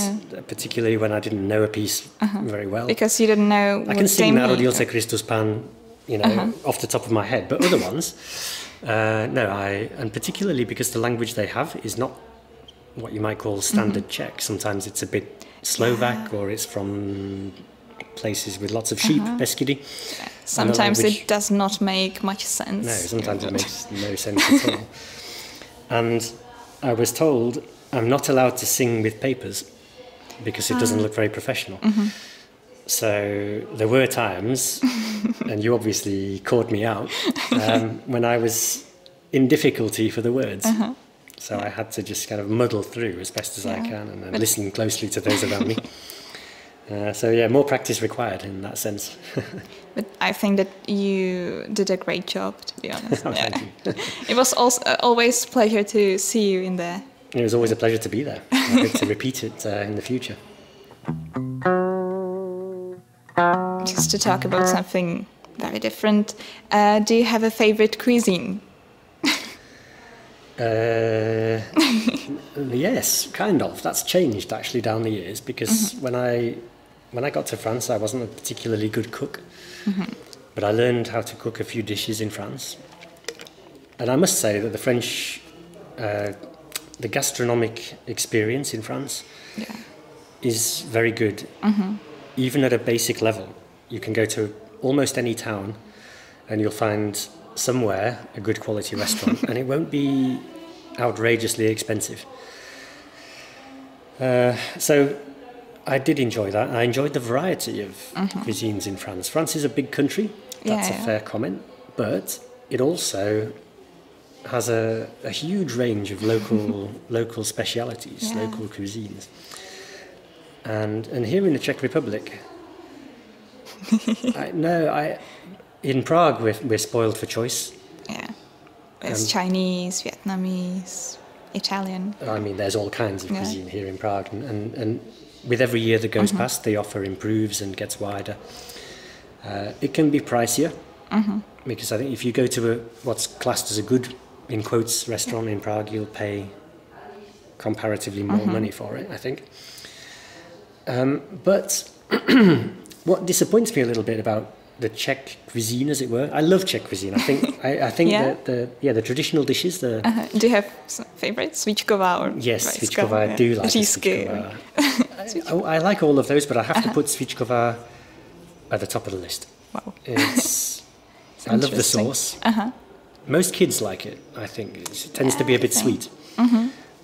particularly when I didn't know a piece very well. Because you didn't know. I can sing Narodil se Kristus Pán, off the top of my head, but other ones, no. And particularly because the language they have is not what you might call standard Czech. Sometimes it's a bit Slovak, or it's from places with lots of sheep, Beskidy. Sometimes it does not make much sense. No, sometimes it makes no sense at all. And I was told I'm not allowed to sing with papers because it doesn't look very professional. So there were times, and you obviously caught me out, when I was in difficulty for the words. So I had to just kind of muddle through as best as I can and listen closely to those around me. So yeah, more practice required in that sense. But I think that you did a great job, to be honest. Oh, thank you. It was also always a pleasure to see you in there. It was always a pleasure to be there. I hope to repeat it in the future. Just to talk about something very different, do you have a favorite cuisine? Yes, kind of. That's changed actually down the years because when I got to France, I wasn't a particularly good cook, but I learned how to cook a few dishes in France. And I must say that the French, the gastronomic experience in France is very good, even at a basic level. You can go to almost any town and you'll find somewhere a good quality restaurant and it won't be outrageously expensive. So I did enjoy that. I enjoyed the variety of cuisines in France. France is a big country, that's a fair comment, but it also has a huge range of local specialities, local cuisines. And here in the Czech Republic, in Prague we're spoiled for choice. Yeah, there's Chinese, Vietnamese, Italian. I mean, there's all kinds of cuisine here in Prague, and with every year that goes past, the offer improves and gets wider. It can be pricier, because I think if you go to what's classed as a good, in quotes, restaurant in Prague, you'll pay comparatively more money for it, I think. But what disappoints me a little bit about the Czech cuisine, as it were, I love Czech cuisine. I think that the traditional dishes. Do you have some favorites? Svíčková or yes, svíčková. I do like svíčková. I like all of those, but I have to put svíčková at the top of the list. Wow. I love the sauce. Most kids like it, I think. It tends to be a bit sweet.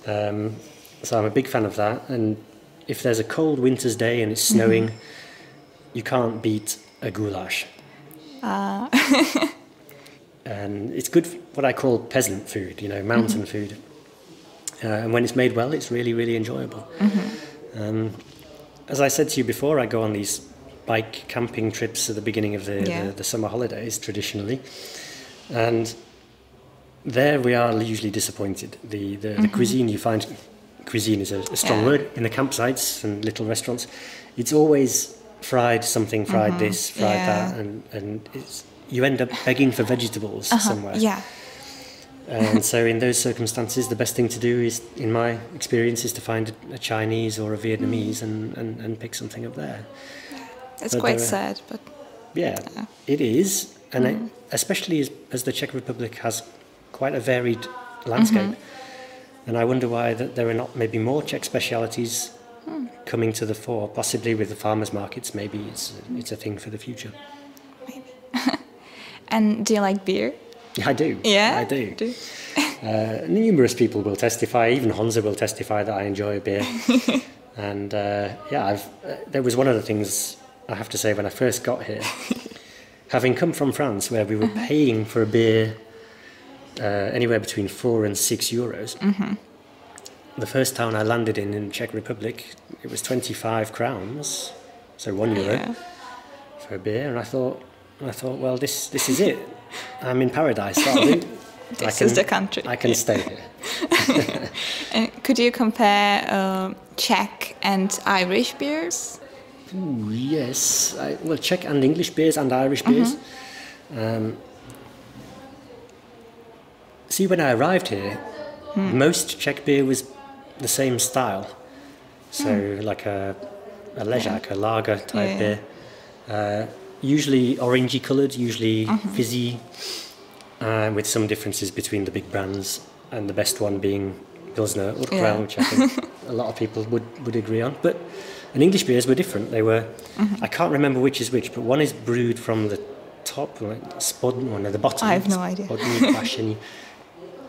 So I'm a big fan of that. And if there's a cold winter's day and it's snowing, you can't beat a goulash. And it's good, what I call peasant food, mountain food. And when it's made well, it's really, really enjoyable. As I said to you before, I go on these bike camping trips at the beginning of the summer holidays, traditionally. And there we are usually disappointed. The cuisine you find, cuisine is a strong word, in the campsites and little restaurants, it's always fried something, fried this, fried that, and you end up begging for vegetables somewhere. Yeah. And so in those circumstances, the best thing to do is, in my experience, is to find a Chinese or a Vietnamese and pick something up there. It's quite sad, but... Yeah, it is. And especially as the Czech Republic has quite a varied landscape. And I wonder why that there are not maybe more Czech specialities coming to the fore, possibly with the farmers' markets. Maybe it's a thing for the future. Maybe. And do you like beer? I do. Yeah, I do. Numerous people will testify. Even Honza will testify that I enjoy a beer. And there was one of the things I have to say when I first got here. Having come from France, where we were paying for a beer anywhere between 4 and 6 euros. The first town I landed in Czech Republic, it was 25 crowns, so €1 for a beer. And I thought, well, this is it. I'm in paradise. This is the country. I can stay here. And could you compare Czech and Irish beers? Ooh, yes. Czech and English beers and Irish beers. See, when I arrived here, most Czech beer was the same style. So like a ležák, a lager type beer. Usually orangey coloured, usually fizzy, with some differences between the big brands, and the best one being Pilsner Urquell, which I think a lot of people would agree on. But English beers were different. They were, I can't remember which is which, but one is brewed from the top, like the bottom. I have no idea.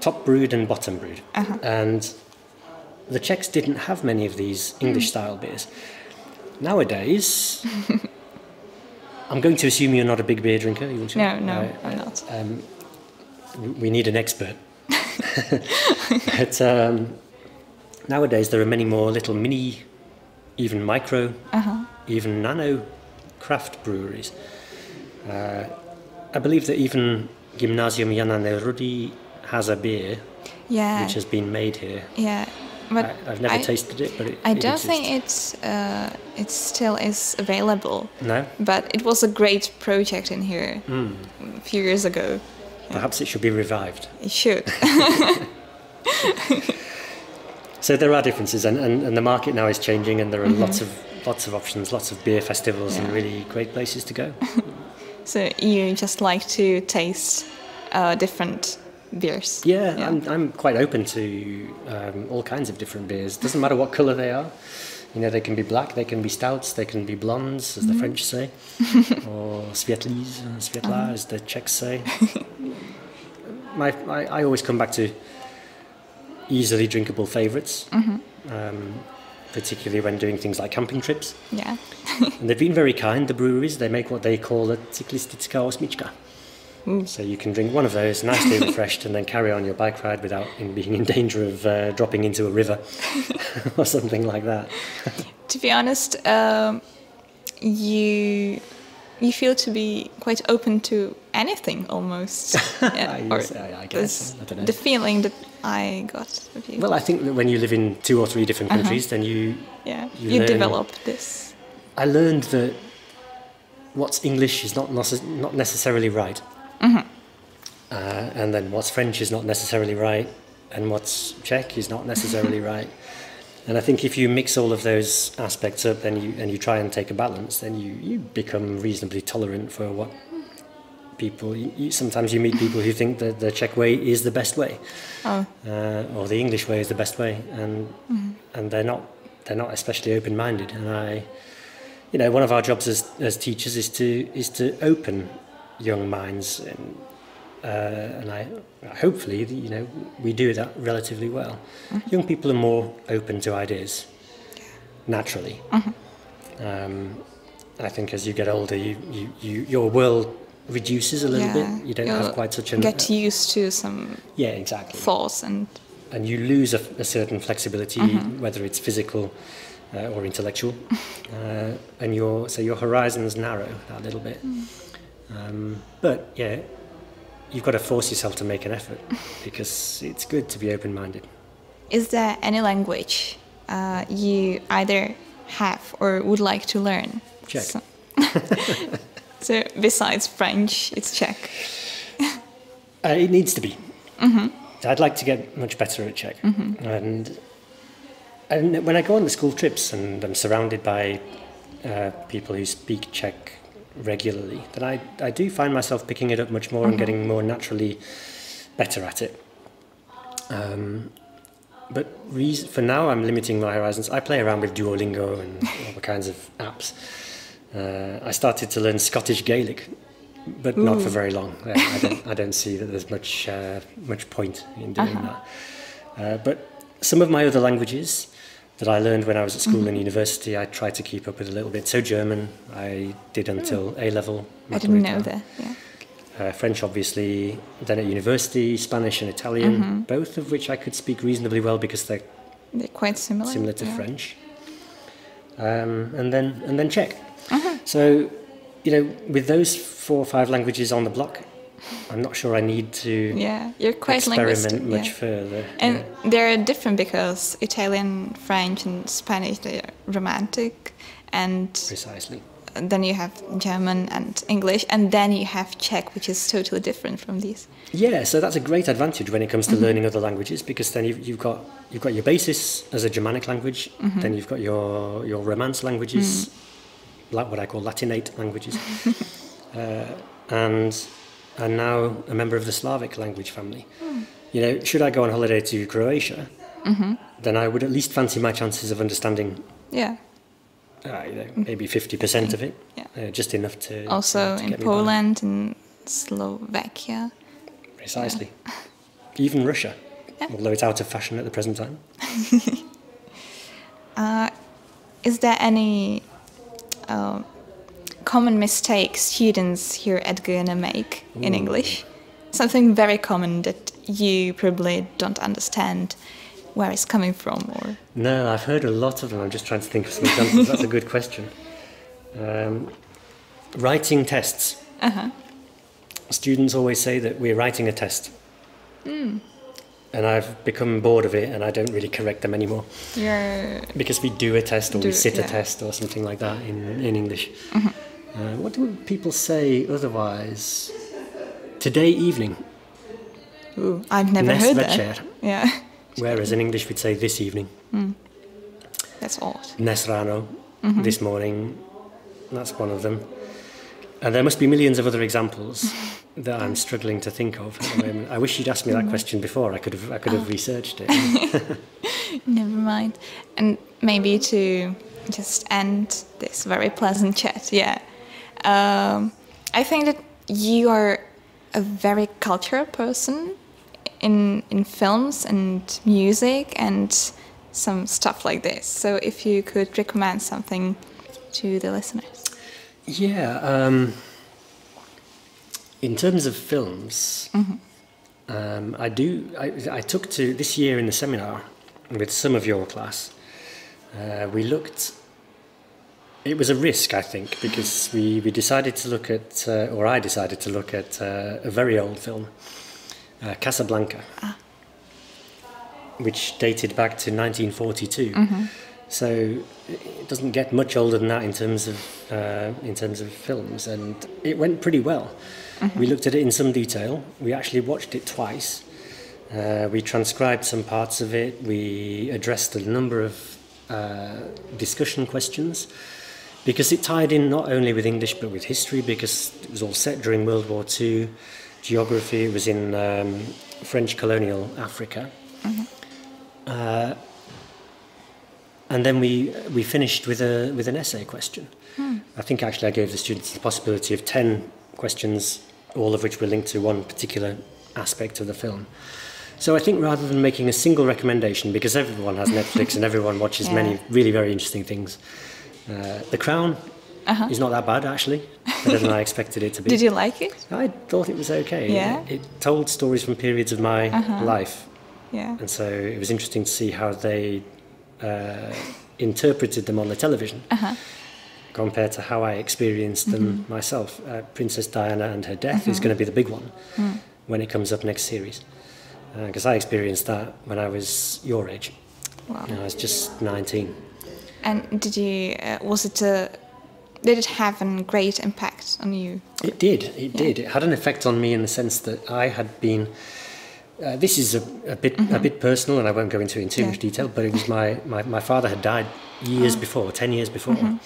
Top brewed and bottom brewed. And the Czechs didn't have many of these English style beers. Nowadays, I'm going to assume you're not a big beer drinker. No, I'm not. We need an expert. But nowadays there are many more little mini, even micro, even nano craft breweries. I believe that even Gymnasium Jana Nerudný has a beer which has been made here. Yeah, but I've never tasted it, but I don't think it still is available. No? But it was a great project in here a few years ago. Perhaps it should be revived. It should. So there are differences, and the market now is changing, and there are lots of options, lots of beer festivals, and really great places to go. So you just like to taste different beers? Yeah. I'm quite open to all kinds of different beers. Doesn't matter what colour they are. You know, they can be black, they can be stouts, they can be blondes, as the French say, or světlá, as the Czechs say. I always come back to easily drinkable favourites, particularly when doing things like camping trips. Yeah. And they've been very kind, the breweries. They make what they call a cyklistická osmička. So you can drink one of those, nicely refreshed, and then carry on your bike ride without being in danger of dropping into a river or something like that. To be honest, you feel to be quite open to anything almost. I guess. I don't know. The feeling that I got of you. Well, I think that when you live in 2 or 3 different countries, then you develop this. I learned that what's English is not necessarily right. And then what's French is not necessarily right, and what's Czech is not necessarily right. And I think if you mix all of those aspects up and you try and take a balance, then you become reasonably tolerant for what people... sometimes you meet people who think that the Czech way is the best way, or the English way is the best way, and they're not especially open-minded. And one of our jobs as teachers is to open young minds, and I hopefully we do that relatively well. Young people are more open to ideas naturally. I think as you get older, your world reduces a little bit. You don't have quite such get used to some thoughts, and you lose a certain flexibility, whether it's physical or intellectual, and your horizons narrow a little bit. But you've got to force yourself to make an effort, because it's good to be open-minded. Is there any language you either have or would like to learn? Czech. So besides French, it's Czech. It needs to be. I'd like to get much better at Czech. And when I go on the school trips and I'm surrounded by people who speak Czech regularly, then I do find myself picking it up much more and getting more naturally better at it. But for now, I'm limiting my horizons. I play around with Duolingo and all kinds of apps. I started to learn Scottish Gaelic, but not for very long. I don't see that there's much point in doing that. But some of my other languages that I learned when I was at school and university, I try to keep up with a little bit. So German, I did until A-level. I didn't know that, French, obviously, then at university, Spanish and Italian, both of which I could speak reasonably well because they're quite similar to French. And then Czech. So, with those 4 or 5 languages on the block, I'm not sure I need to you're quite experiment much further. And they're different because Italian, French and Spanish, they are romantic, and precisely. Then you have German and English, and then you have Czech, which is totally different from these. Yeah, so that's a great advantage when it comes to learning other languages, because then you've got your basis as a Germanic language, then you've got your Romance languages, like what I call Latinate languages, and now a member of the Slavic language family. Should I go on holiday to Croatia, then I would at least fancy my chances of understanding. Maybe 50% of it, just enough to. Also to in Poland and Slovakia. Precisely. Even Russia, although it's out of fashion at the present time. Is there any common mistake students here at Guyana make in English? Something very common that you probably don't understand where it's coming from, or? No, I've heard a lot of them. I'm just trying to think of some examples. That's a good question. Writing tests. Students always say that we're writing a test. And I've become bored of it, and I don't really correct them anymore. Because we do a test, or we sit a test, or something like that in English. What do people say otherwise? Today evening. Ooh, I've never heard that. Večer. Yeah. Whereas in English we'd say this evening. That's odd. Dnes ráno, this morning. That's one of them. And there must be millions of other examples that I'm struggling to think of at the moment. I wish you'd asked me that question before. I could have researched it. Never mind. And maybe to just end this very pleasant chat, I think that you are a very cultural person in films and music and some stuff like this. So if you could recommend something to the listeners. Yeah, in terms of films, I took to this year in the seminar with some of your class. We looked. It was a risk, I think, because we decided to look at, or I decided to look at a very old film, Casablanca, which dated back to 1942. So it doesn't get much older than that in terms of films, and it went pretty well. We looked at it in some detail. We actually watched it twice. We transcribed some parts of it. We addressed a number of discussion questions, because it tied in not only with English but with history, because it was all set during World War II. Geography, it was in French colonial Africa. And then we finished with an essay question. I think actually I gave the students the possibility of 10 questions, all of which were linked to one particular aspect of the film. So I think rather than making a single recommendation, because everyone has Netflix and everyone watches many really very interesting things, The Crown is not that bad actually, better than I expected it to be. Did you like it? I thought it was okay. Yeah. It told stories from periods of my life. Yeah. And so it was interesting to see how they interpreted them on the television compared to how I experienced them myself. Princess Diana and her death is going to be the big one when it comes up next series, because I experienced that when I was your age. Wow. I was just 19. And did you did it have a great impact on you? It did. It did. It had an effect on me in the sense that I had been. This is a bit personal, and I won't go into it in too much detail. But it was my father had died years before, 10 years before,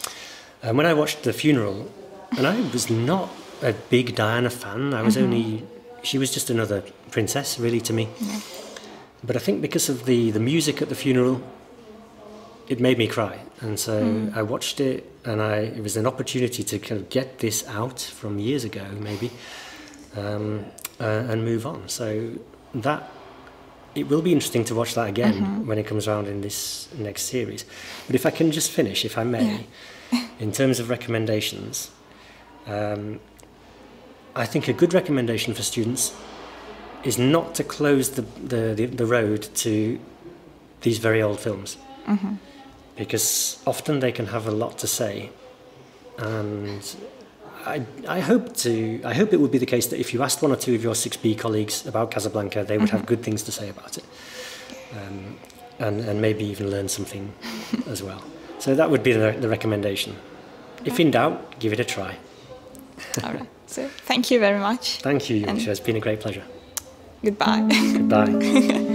and when I watched the funeral, and I was not a big Diana fan. I was she was just another princess, really, to me. Yeah. But I think because of the music at the funeral, it made me cry, and so I watched it, and it was an opportunity to kind of get this out from years ago, maybe, and move on. So. That it will be interesting to watch that again when it comes around in this next series. But if I can just finish, if I may, in terms of recommendations, I think a good recommendation for students is not to close the road to these very old films, because often they can have a lot to say, and I hope it would be the case that if you asked one or two of your 6B colleagues about Casablanca, they would have good things to say about it, and maybe even learn something as well. So that would be the recommendation. If in doubt, give it a try. All right. So thank you very much. Thank you, Yusha. It's been a great pleasure. Goodbye. Goodbye.